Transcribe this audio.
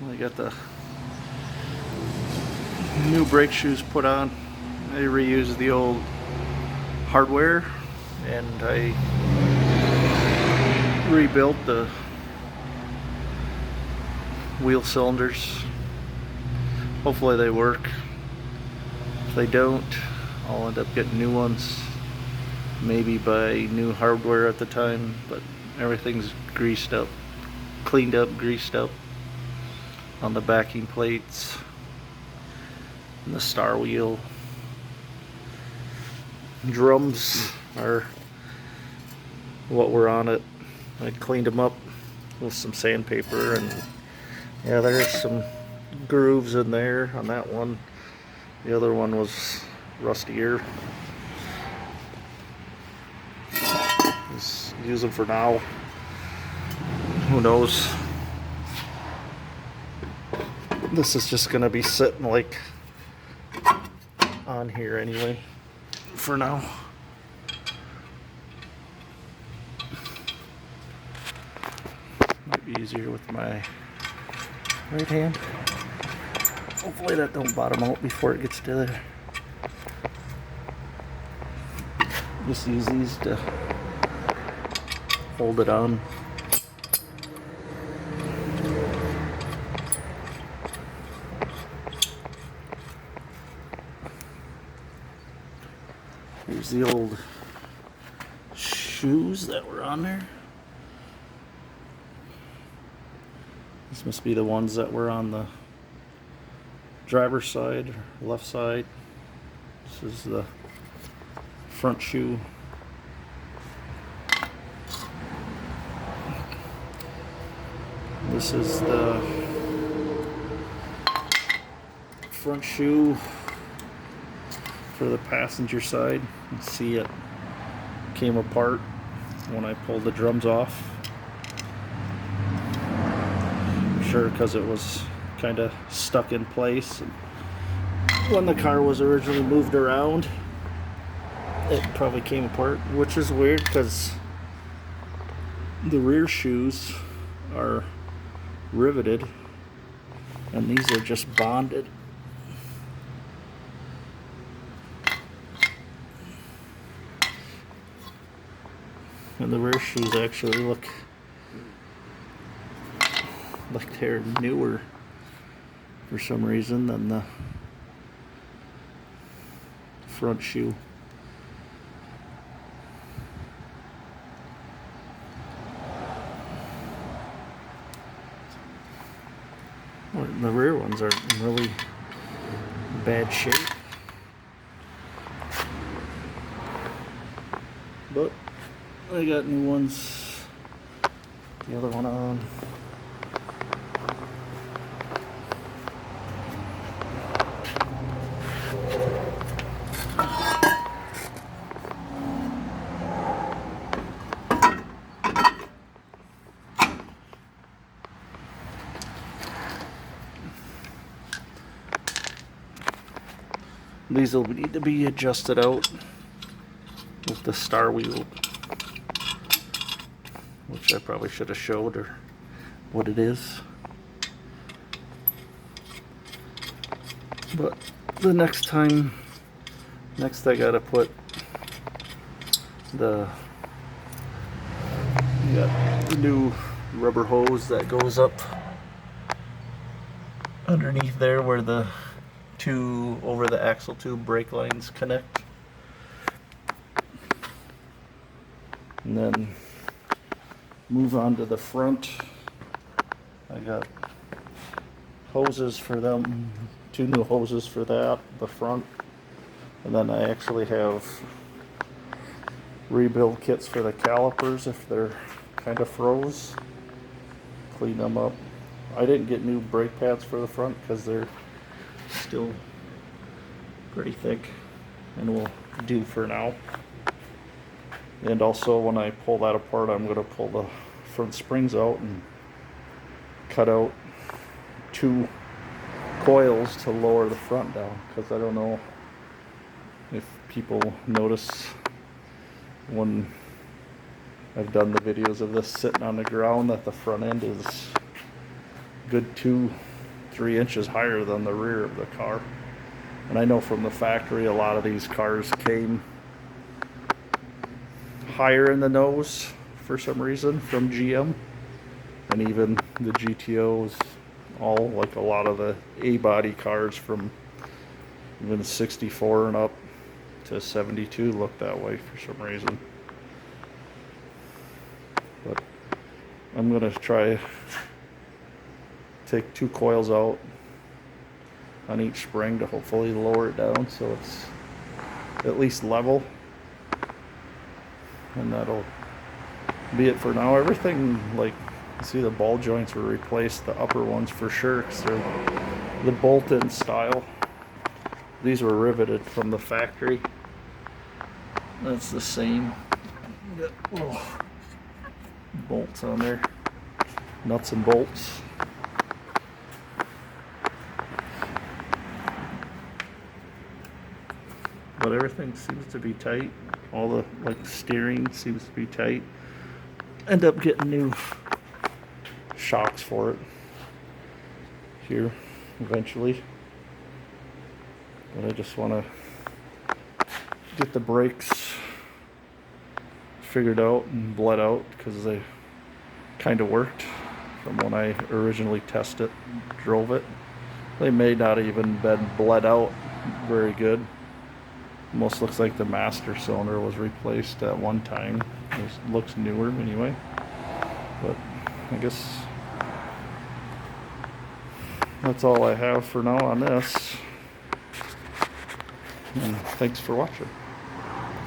I got the new brake shoes put on. I reused the old hardware and I rebuilt the wheel cylinders. Hopefully they work. If they don't, I'll end up getting new ones. Maybe buy new hardware at the time, but everything's greased up, cleaned up, greased up on the backing plates and the star wheel. Drums are what were on it. I cleaned them up with some sandpaper, and yeah, there's some grooves in there on that one. The other one was rustier. Just use them for now. Who knows? This is just gonna be sitting like on here anyway for now. Might be easier with my right hand. Hopefully that don't bottom out before it gets to there. Just use these to hold it on. Here's the old shoes that were on there. This must be the ones that were on the driver's side, or left side. This is the front shoe. This is the front shoe for the passenger side. You can see it came apart when I pulled the drums off. I'm sure because it was kind of stuck in place. And when the car was originally moved around, it probably came apart, which is weird because the rear shoes are riveted and these are just bonded. And the rear shoes actually look like they're newer for some reason than the front shoe. The rear ones are in really bad shape, but I got new ones. The other one on. These will need to be adjusted out with the star wheel, which I probably should have showed her what it is. But the next I gotta put the new rubber hose that goes up underneath there where the two over the axle tube brake lines connect, and then move on to the front. I got hoses for them, two new hoses for that, the front, and then I actually have rebuild kits for the calipers if they're kind of froze. Clean them up. I didn't get new brake pads for the front because they're still pretty thick and will do for now. And also when I pull that apart, I'm going to pull the front springs out and cut out two coils to lower the front down, because I don't know if people notice when I've done the videos of this sitting on the ground that the front end is good 2 3 inches higher than the rear of the car. And I know from the factory a lot of these cars came higher in the nose for some reason from GM. And even the GTOs, all like a lot of the A-body cars from even 64 and up to 72 look that way for some reason. But I'm gonna try take 2 coils out on each spring to hopefully lower it down so it's at least level, and that'll be it for now. Everything, like, see, the ball joints were replaced, the upper ones for sure, because they're the bolt-in style. These were riveted from the factory. That's the same. Oh, bolts on there, nuts and bolts. But everything seems to be tight. All the, like, steering seems to be tight. End up getting new shocks for it here eventually. But I just want to get the brakes figured out and bled out, because they kind of worked from when I originally tested, drove it. They may not even been bled out very good. Almost looks like the master cylinder was replaced at one time. It looks newer anyway. But I guess that's all I have for now on this. And thanks for watching.